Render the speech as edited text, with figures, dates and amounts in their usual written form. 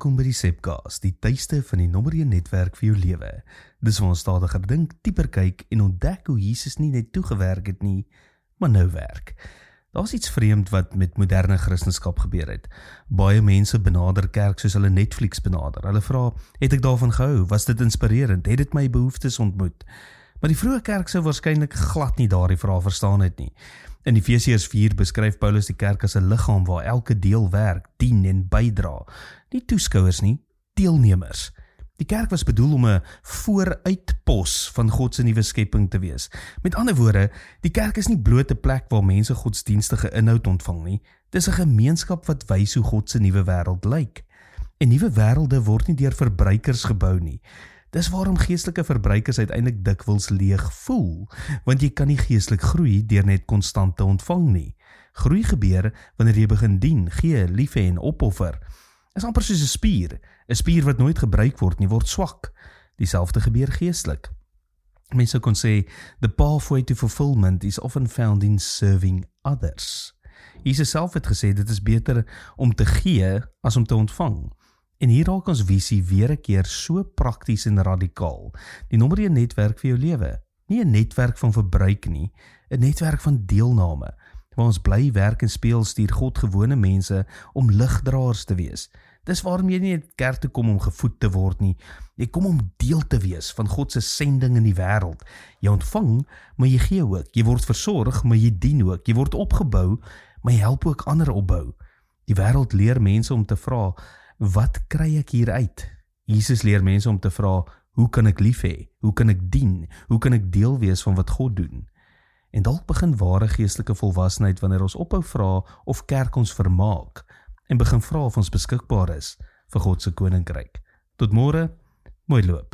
Welkom by die Sepcast, die tuiste van die nommer 1 netwerk vir jou lewe. Dis waar ons stadiger dink, dieper kyk en ontdek hoe Jesus nie net toegewerk het nie, maar nou werk. Daar's iets vreemd wat met moderne Christendom gebeur het. Baie mense benader kerk soos hulle Netflix benader. Hulle vra, het ek daarvan gehou? Was dit inspirerend? Het dit my behoeftes ontmoet? Maar die vroeë kerk sou waarskynlik glad nie daardie vraag verstaan het nie. In Efesiërs 4 beskryf Paulus die kerk as 'n liggaam waar elke deel werk, dien en bydra. Nie toeskouers nie, deelnemers. Die kerk was bedoel om 'n vooruitpos van God se nuwe skepping te wees. Met ander woorde, die kerk is nie bloot 'n plek waar mense godsdienstige inhoud ontvang nie. Dis 'n gemeenskap wat wys hoe God se nuwe wêreld lyk. En nuwe wêrelde word nie deur verbruikers gebou nie. Dis waarom geestelike verbruikers uiteindelik dikwels leeg voel, want jy kan nie geestelik groei deur net konstant te ontvang nie. Groei gebeur wanneer jy begin dien, gee, lief hê en opoffer. Is amper soos 'n spier wat nooit gebruik word nie, word swak. Dieselfde gebeur geestelik. Mense kon sê, the pathway to fulfillment is often found in serving others. Jesus self het gesê, dit is beter om te gee as om te ontvang. En hier raak ons visie weer 'n keer so prakties en radikaal. Die nommer 1 netwerk vir jou lewe. Nie 'n netwerk van verbruik nie, 'n netwerk van deelname. Waar ons bly werk en speel stuur God gewone mense om ligdraers te wees. Dis waarom jy nie net kerk toe kom om gevoed te word nie. Jy kom om deel te wees van God se sending in die wêreld. Jy ontvang, maar jy gee ook. Jy word versorg, maar jy dien ook. Jy word opgebou, maar jy help ook ander opbou. Die wêreld leer mense om te vra, wat kry ek hier uit? Jesus leer mense om te vra, hoe kan ek lief hê? Hoe kan ek dien? Hoe kan ek deel wees van wat God doen? En dalk begin ware geestelike volwassenheid wanneer ons ophou vra of kerk ons vermaak en begin vra of ons beskikbaar is vir God se koninkryk. Tot môre, mooi loop.